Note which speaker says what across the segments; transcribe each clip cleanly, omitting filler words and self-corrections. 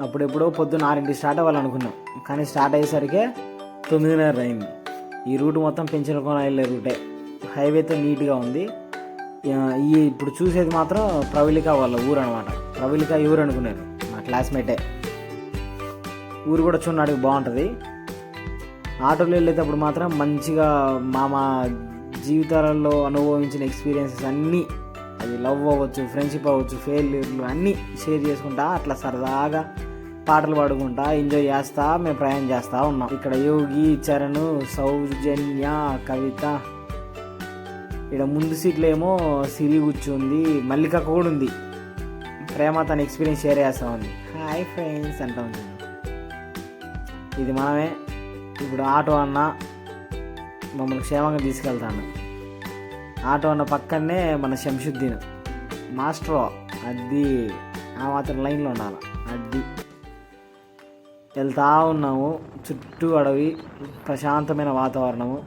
Speaker 1: అప్పుడెప్పుడో పొద్దున్న 6 స్టార్ట్ అవ్వాలనుకున్నాం, కానీ స్టార్ట్ అయ్యేసరికి 9:30 అయింది. ఈ రూట్ మొత్తం పెంచలకోన వెళ్ళే రూటే, హైవేతో నీట్గా ఉంది. ఇప్పుడు చూసేది మాత్రం ప్రవళిక వాళ్ళ ఊరు అనమాట. ప్రవళిక ఊరు అనుకున్నారు, మా క్లాస్మేటే. ఊరు కూడా చూడడానికి బాగుంటుంది. ఆటోలో వెళ్ళేటప్పుడు మాత్రం మంచిగా మా జీవితాలలో అనుభవించిన ఎక్స్పీరియన్సెస్ అన్నీ, అది లవ్ అవ్వచ్చు, ఫ్రెండ్షిప్ అవ్వచ్చు, ఫెయిల్యూర్లు అన్నీ షేర్ చేసుకుంటా అట్లా సరదాగా పాటలు పాడుకుంటా ఎంజాయ్ చేస్తా మేము ప్రయాణం చేస్తూ ఉన్నాం. ఇక్కడ యోగి, చరణ్, సౌజన్య, కవిత, ఇక్కడ ముందు సీట్లో ఏమో సిరి కూర్చుంది, మల్లిక కూడా ఉంది. ప్రేమ తన ఎక్స్పీరియన్స్ షేర్ చేస్తూ ఉంది. హాయ్ ఫ్రెండ్స్ అంటా ఉంది. ఇది మనమే. ఇప్పుడు ఆటో అన్న మమ్మల్ని క్షేమంగా తీసుకెళ్తాను. ఆటో అన్న పక్కనే మన శంషుద్దీన్ మాస్టర్, అది ఆ మాత్రం లైన్లో ఉండాలి. అది వెళ్తూ ఉన్నాము. చుట్టూ అడవి, ప్రశాంతమైన వాతావరణము,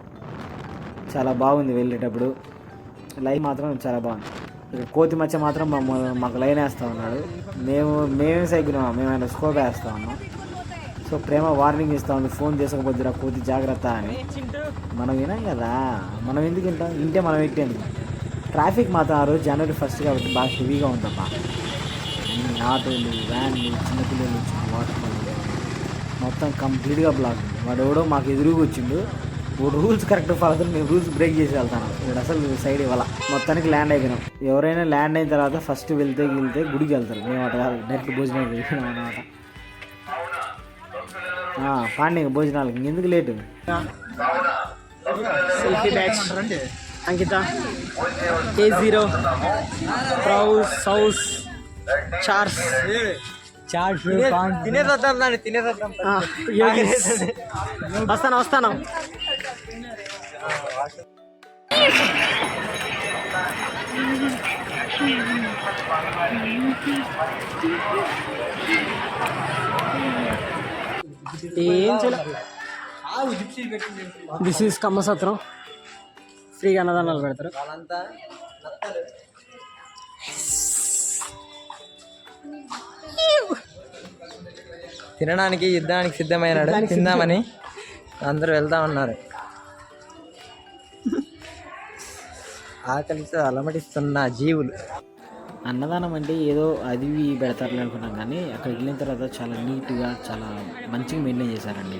Speaker 1: చాలా బాగుంది. వెళ్ళేటప్పుడు లైన్ మాత్రం చాలా బాగుంది. ఇక కోతి మచ్చ మాత్రం మాకు లైన్ వేస్తూ ఉన్నాడు. మేమే సైకినాం, మేమైనా స్కోప్ వేస్తూ ఉన్నాం. సో ప్రేమ వార్నింగ్ ఇస్తూ ఉంది, ఫోన్ చేసుకోవద్దురా కోతి జాగ్రత్త అని. మనం వినాం కదా, మనం ఎందుకు వింటాం? వింటే మనం ఎట్టేందుకు. ట్రాఫిక్ మాత్రం ఆ రోజు January 1 కాబట్టి బాగా హెవీగా ఉందమ్మా. ఆటోలు, వ్యాన్లు, చిన్నపిల్లలు, వాటర్ మొత్తం కంప్లీట్గా బ్లాక్. వాడు ఎవడో మాకు ఎదురుగా వచ్చిండు. వాడు రూల్స్ కరెక్ట్ ఫాలో అవుతాడు, మేము రూల్స్ బ్రేక్ చేసి వెళ్తాను. వాడు అసలు సైడ్ ఇవ్వాల. మొత్తానికి ల్యాండ్ అయిపోయినాం. ఎవరైనా ల్యాండ్ అయిన తర్వాత ఫస్ట్ వెళ్తే గుడికి వెళ్తారు. మేము అట్లా కాదు, డైరెక్ట్ భోజనాలు చేసినాం అన్నమాట. పాండే భోజనాలకి ఇంకెందుకు late. Selfie batch Ankita, A0, ప్రౌస్, సౌస్, చార్స్ వస్తాను. ఏం చేయలేదు. దిస్ ఈజ్ కమ్మసత్రం. ఫ్రీగా అన్నదానాలు పెడతారు.
Speaker 2: తినడానికి యుద్ధానికి సిద్ధమైనాడు, తిందామని అందరూ వెళ్తా ఉన్నారు. ఆకలితో అలమటిస్తున్న జీవులు.
Speaker 1: అన్నదానం అంటే ఏదో అది పెడతారులే అనుకున్నాం, కానీ అక్కడికి వెళ్ళిన తర్వాత చాలా నీట్గా, చాలా మంచిగా మెయింటైన్ చేశారండి.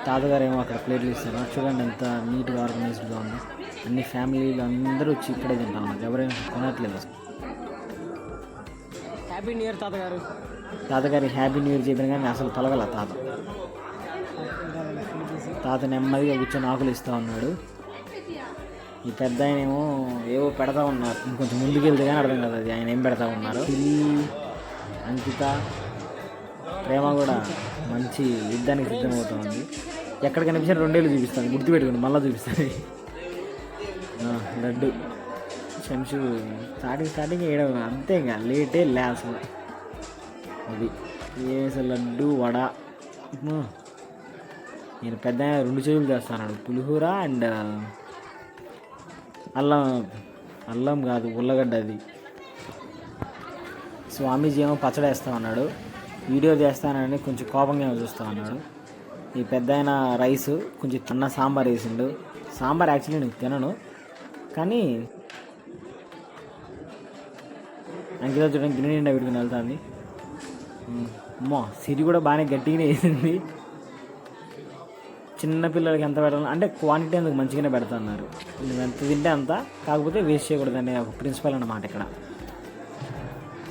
Speaker 1: తాతగారు ఏమో అక్కడ ప్లేట్లు ఇస్తారు. చూడండి ఎంత నీట్గా ఆర్గనైజ్డ్గా ఉంది. అన్ని ఫ్యామిలీలు అందరూ వచ్చి ఇక్కడే తింటా ఉన్నారు, ఎవరైనా కొనట్లేదు. హ్యాపీ న్యూ ఇయర్ తాతగారు. తాతగారి హ్యాపీ న్యూ ఇయర్ చెప్పిన కానీ అసలు తొలగల తాత నెమ్మదిగా కూర్చొని ఆకులు ఇస్తూ ఉన్నాడు. ఈ పెద్ద ఆయన ఏమో ఏవో పెడతా ఉన్నారు. ఇంకొంచెం ముందుకు వెళ్తే కానీ అర్థం కదా అది ఆయన ఏం పెడతా ఉన్నారు. అంకిత, ప్రేమ కూడా మంచి యుద్ధానికి సిద్ధమవుతా ఉంది. ఎక్కడ కనిపించిన 2 ఏళ్ళు చూపిస్తాను, గుర్తుపెట్టుకోండి, మళ్ళీ చూపిస్తాను. లడ్డు శంషు స్టార్టింగ్ వేయడం అంతే, ఇంకా లేటే అసలు. అది అసలు లడ్డు, వడ. నేను పెద్ద 2 చేతులు చేస్తాను. పులిహోర అండ్ అల్లం కాదు, ఉల్లగడ్డ. అది స్వామీజీ ఏమో పచ్చడి వేస్తా ఉన్నాడు. వీడియో చేస్తానని కొంచెం కోపంగా చూస్తూ ఉన్నాడు. ఈ పెద్ద ఆయన రైస్ కొంచెం చిన్న సాంబార్ వేసిండు. సాంబార్ యాక్చువల్లీ నేను తినను, కానీ అంకిత చూడడానికి గిన్నె నిండా పెట్టుకుని వెళ్తుంది. అమ్మో, సిరి కూడా బాగానే గట్టిగానే వేసింది. చిన్నపిల్లలకి ఎంత పెట్టాలి అంటే క్వాంటిటీ అందుకు మంచిగానే పెడతా ఉన్నారు. నువ్వు ఎంత తింటే అంత, కాకపోతే వేస్ట్ చేయకూడదనే ఒక ప్రిన్సిపల్ అన్నమాట. ఇక్కడ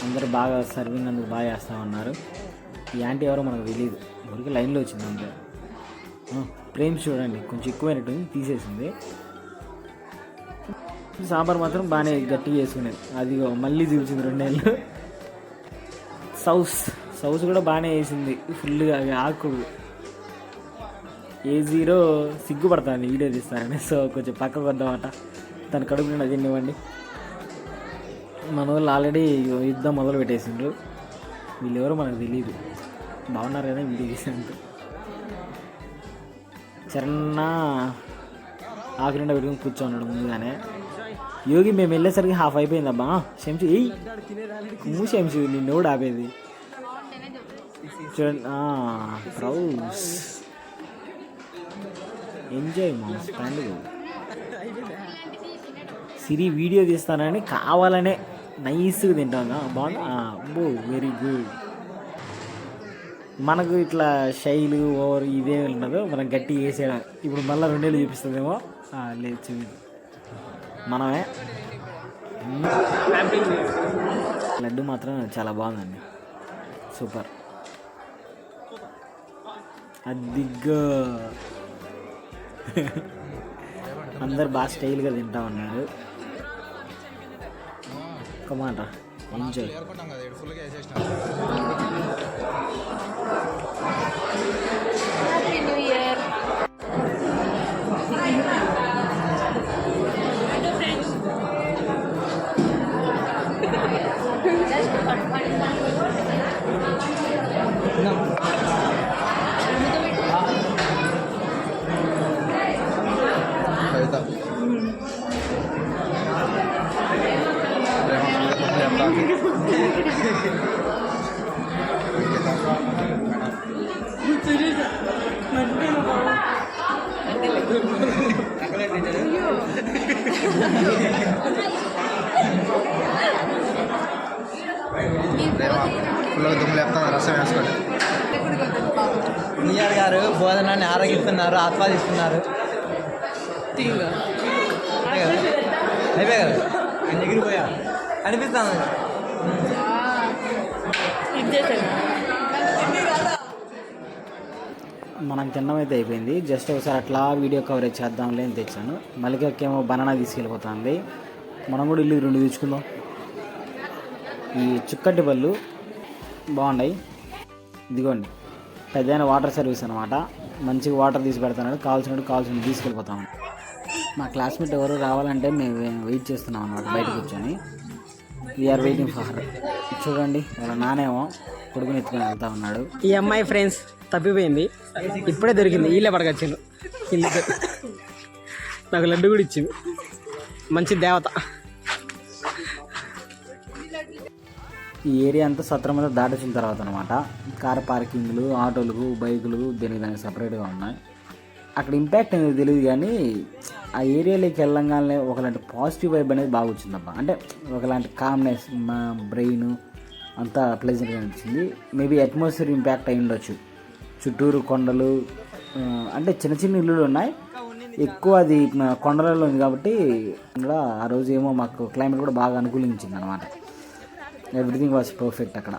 Speaker 1: అందరూ బాగా సర్వింగ్ అందుకు బాగా చేస్తూ ఉన్నారు. ఈ యాంటీ ఎవరో మనకు తెలియదు, ఊరికి లైన్లో వచ్చింది అంతే. ప్రేమ్స్ చూడండి కొంచెం ఎక్కువైనట్టుంది, తీసేసింది. సాంబార్ మాత్రం బాగానే గట్టిగా వేసుకునేది. అది మళ్ళీ చూపించింది 2 ఏళ్ళు. సౌస్ కూడా బాగానే వేసింది ఫుల్గా. ఆకు A0 సిగ్గుపడతాను వీడియో తీస్తారని, సో కొంచెం పక్కకు వద్దామట. తన కడుపు నిండా తినివ్వండి. మన వాళ్ళు ఆల్రెడీ యుద్ధం మొదలు పెట్టేసిండ్రు. వీళ్ళెవరో మనకు తెలియదు. బాగున్నారు కదా వీడియో తీసినందుకు. చరణ ఆకు నిండా పెట్టుకుని కూర్చోన్నాడు ముందుగానే. యోగి మేము వెళ్ళేసరికి 1/2 అయిపోయిందబ్బా. శంషు శంషు నిన్ను కూడా ఆపేది. ప్రౌస్ ఎంజాయ్ మా స్టాండ్. సిరి వీడియో తీస్తానని కావాలనే నైస్గా తింటాను. బాగుంది. అబ్బో వెరీ గుడ్. మనకు ఇట్లా శైలు ఓవర్ ఇదే ఉండదు, మనం గట్టి వేసేయడం. ఇప్పుడు మళ్ళీ 2 ఏళ్ళు చూపిస్తుందేమో. లేదు చూపి మనమే. లడ్డు మాత్రం చాలా బాగుందండి, సూపర్. అదిగా అందరు బాగా స్టైల్గా తింటా ఉన్నారు. కమాండ్రా ఎంజాయ్.
Speaker 3: రసం వేసుకోండి.
Speaker 2: నియార్ గారు భోజనాన్ని ఆరగిస్తున్నారు, ఆస్వాదిస్తున్నారు. అయిపోయా కదా ఎగిరిపోయా అనిపిస్తాను.
Speaker 1: మనం తినడం అయితే అయిపోయింది. జస్ట్ ఒకసారి అట్లా వీడియో కవరేజ్ చేద్దాంలే అని తెచ్చాను. మళ్ళీకేమో బనానా తీసుకెళ్ళిపోతుంది. మనం కూడా ఇల్లు 2 తెచ్చుకుందాం. ఈ చుక్కటి పళ్ళు బాగున్నాయి. ఇదిగోండి పెద్దైన వాటర్ సర్వీస్ అనమాట. మంచిగా వాటర్ తీసి పెడతాను, కావాల్సినట్టు తీసుకెళ్ళిపోతాము. మా క్లాస్మేట్ ఎవరు రావాలంటే మేము వెయిట్ చేస్తున్నాం అన్నమాట బయట కూర్చొని. We're waiting for. చూడండి వాళ్ళ నానేమో కొడుకుని ఎత్తుకొని వెళ్తా ఉన్నాడు.
Speaker 4: ఈ అమ్మాయి ఫ్రెండ్స్ తప్పిపోయింది, ఇప్పుడే దొరికింది. వీళ్ళే పడకొచ్చిండు. నాకు లడ్డు కూడా ఇచ్చింది, మంచి దేవత.
Speaker 1: ఈ ఏరియా అంతా సత్రం మీద దాటొచ్చిన తర్వాత అనమాట కార్ పార్కింగ్లు, ఆటోలు, బైకులు దానికి సపరేట్గా ఉన్నాయి. అక్కడ ఇంపాక్ట్ అనేది తెలియదు, కానీ ఆ ఏరియాలోకి వెళ్ళంగానే ఒకలాంటి పాజిటివ్ వైబ్ అనేది బాగా వచ్చిందబ్బా. అంటే ఒకలాంటి కామ్నెస్, మా బ్రెయిన్ అంతా ప్లెజెంట్గా అనిపించింది. మేబీ అట్మాస్ఫియర్ ఇంపాక్ట్ అయి ఉండొచ్చు. చుట్టూరు కొండలు, అంటే చిన్న చిన్న ఇల్లులు ఉన్నాయి, ఎక్కువ అది కొండలలో ఉంది కాబట్టి కూడా ఆ రోజు ఏమో మాకు క్లైమేట్ కూడా బాగా అనుకూలించింది అనమాట. ఎవ్రీథింగ్ వాజ్ పర్ఫెక్ట్ అక్కడ.